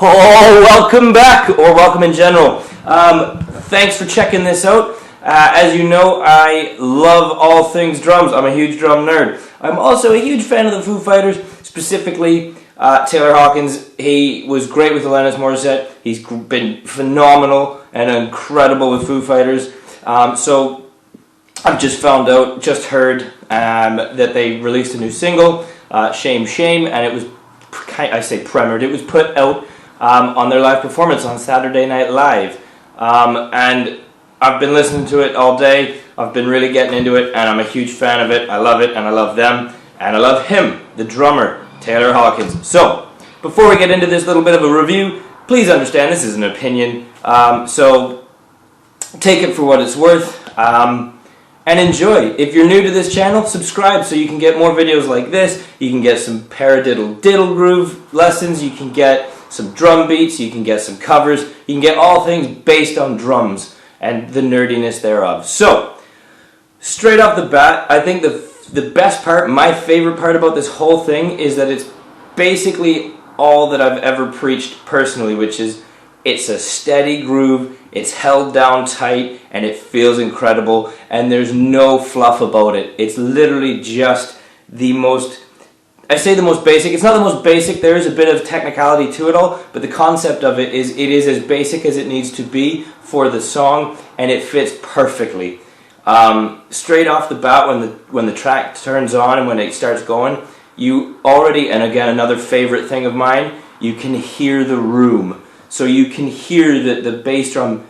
Oh, welcome back, or welcome in general. Thanks for checking this out. As you know, I love all things drums. I'm a huge drum nerd. I'm also a huge fan of the Foo Fighters, specifically Taylor Hawkins. He was great with Alanis Morissette. He's been phenomenal and incredible with Foo Fighters. So I've just heard that they released a new single, Shame, Shame, and it was, I say premiered, it was put out on their live performance on Saturday Night Live. And I've been listening to it all day. I've been really getting into it, and I'm a huge fan of it. I love it, and I love them, and I love him, the drummer, Taylor Hawkins. So, before we get into this little bit of a review, please understand this is an opinion, so take it for what it's worth, and enjoy. If you're new to this channel, subscribe so you can get more videos like this. You can get some paradiddle diddle groove lessons, you can get some drum beats, you can get some covers, you can get all things based on drums and the nerdiness thereof. So, straight off the bat, I think the best part, my favorite part about this whole thing is that it's basically all that I've ever preached personally, which is it's a steady groove, it's held down tight, and it feels incredible, and there's no fluff about it. It's literally just the most, I say the most basic, it's not the most basic, there is a bit of technicality to it all, but the concept of it is as basic as it needs to be for the song, and it fits perfectly. Straight off the bat, when the track turns on and when it starts going, you already, and again another favorite thing of mine, you can hear the room. So you can hear that the bass drum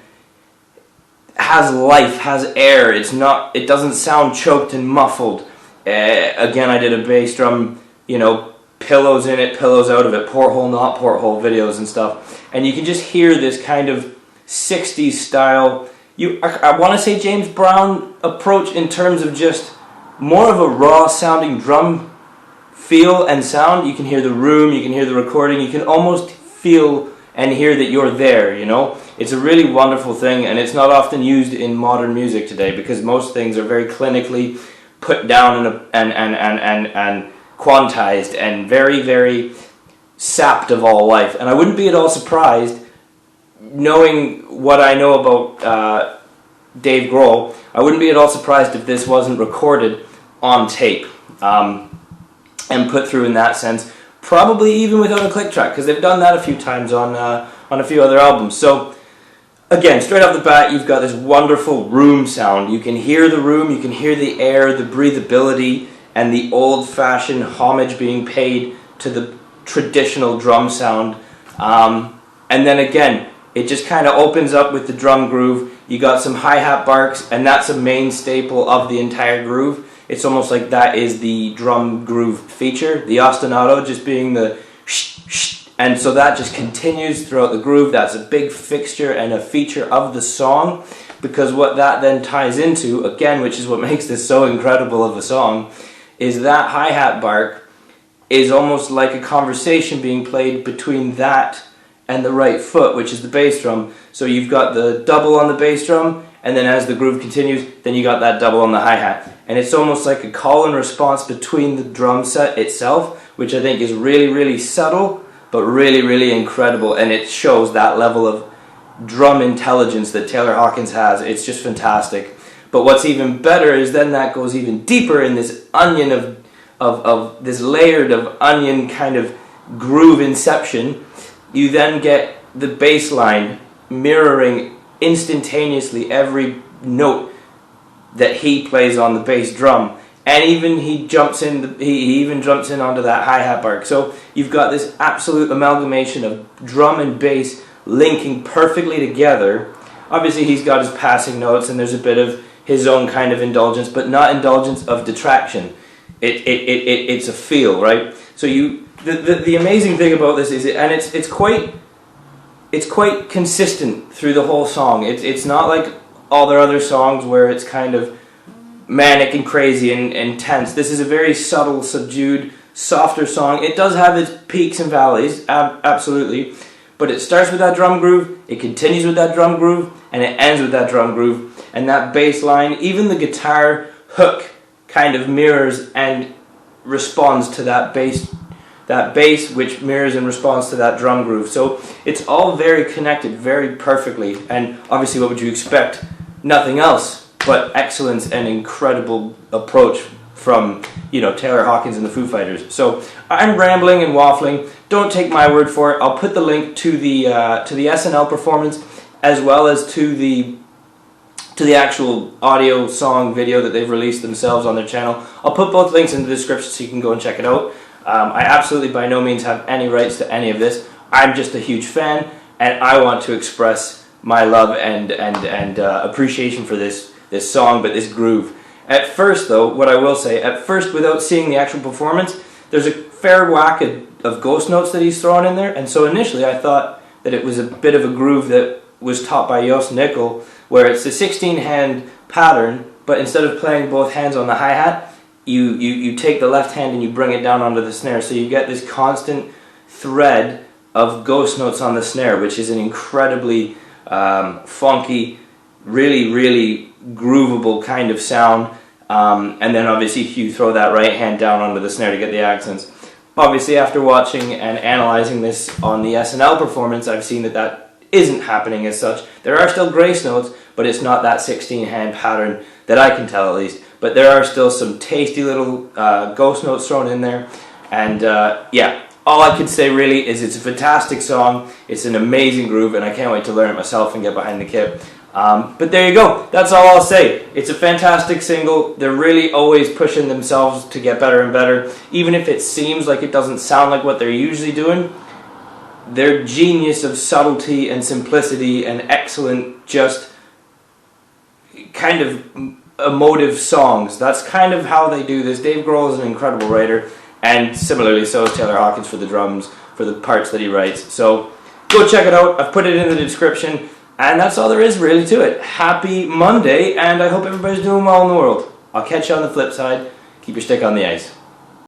has life, has air. It doesn't sound choked and muffled. Again, I did a bass drum, pillows in it, pillows out of it, porthole, not porthole videos and stuff. And you can just hear this kind of 60s style, I want to say James Brown approach in terms of just more of a raw sounding drum feel and sound. You can hear the room, you can hear the recording, you can almost feel and hear that you're there, It's a really wonderful thing, and it's not often used in modern music today because most things are very clinically put down and quantized and very, very sapped of all life. And I wouldn't be at all surprised, knowing what I know about Dave Grohl, I wouldn't be at all surprised if this wasn't recorded on tape and put through in that sense. Probably even without a click track, because they've done that a few times on a few other albums. So, again, straight off the bat, you've got this wonderful room sound. You can hear the room, you can hear the air, the breathability, and the old-fashioned homage being paid to the traditional drum sound. And then again, it just kind of opens up with the drum groove. You got some hi-hat barks, and that's a main staple of the entire groove. It's almost like that is the drum groove feature, the ostinato just being the shh, shh, and so that just continues throughout the groove. That's a big fixture and a feature of the song, because what that then ties into, again, which is what makes this so incredible of a song, is that hi-hat bark is almost like a conversation being played between that and the right foot, which is the bass drum. So you've got the double on the bass drum, and then as the groove continues, then you got that double on the hi-hat. And it's almost like a call and response between the drum set itself, which I think is really, really subtle, but really, really incredible. And it shows that level of drum intelligence that Taylor Hawkins has. It's just fantastic. But what's even better is then that goes even deeper in this onion of this layered of onion kind of groove inception. You then get the bass line mirroring instantaneously every note that he plays on the bass drum, and even he even jumps in onto that hi-hat bark. So you've got this absolute amalgamation of drum and bass linking perfectly together. Obviously he's got his passing notes and there's a bit of his own kind of indulgence, but not indulgence of detraction. It's a feel, right? So the amazing thing about this is, it's quite consistent through the whole song. It's not like all their other songs where it's kind of manic and crazy and intense. This is a very subtle, subdued, softer song. It does have its peaks and valleys, absolutely, but it starts with that drum groove, it continues with that drum groove, and it ends with that drum groove. And that bass line, even the guitar hook kind of mirrors and responds to that that bass, which mirrors in response to that drum groove. So it's all very connected, very perfectly, and obviously what would you expect? Nothing else but excellence and incredible approach from, you know, Taylor Hawkins and the Foo Fighters. So I'm rambling and waffling. Don't take my word for it. I'll put the link to the SNL performance as well as to the actual audio song video that they've released themselves on their channel. I'll put both links in the description so you can go and check it out. I absolutely by no means have any rights to any of this. I'm just a huge fan, and I want to express my love and appreciation for this song, but this groove. At first, though, what I will say, at first, without seeing the actual performance, there's a fair whack of ghost notes that he's throwing in there, and so initially I thought that it was a bit of a groove that was taught by Yost Nickel, where it's a 16-hand pattern, but instead of playing both hands on the hi-hat, you take the left hand and you bring it down onto the snare, so you get this constant thread of ghost notes on the snare, which is an incredibly funky, really groovable kind of sound, and then obviously you throw that right hand down onto the snare to get the accents. Obviously after watching and analyzing this on the SNL performance, I've seen that isn't happening as such. There are still grace notes, but it's not that 16-hand pattern that I can tell at least. But there are still some tasty little ghost notes thrown in there, and yeah, all I could say really is it's a fantastic song, it's an amazing groove, and I can't wait to learn it myself and get behind the kit. But there you go, that's all I'll say. It's a fantastic single. They're really always pushing themselves to get better and better. Even if it seems like it doesn't sound like what they're usually doing, their genius of subtlety and simplicity and excellent, just kind of emotive songs. That's kind of how they do this. Dave Grohl is an incredible writer, and similarly so is Taylor Hawkins for the drums, for the parts that he writes. So go check it out. I've put it in the description. And that's all there is really to it. Happy Monday, and I hope everybody's doing well in the world. I'll catch you on the flip side. Keep your stick on the ice.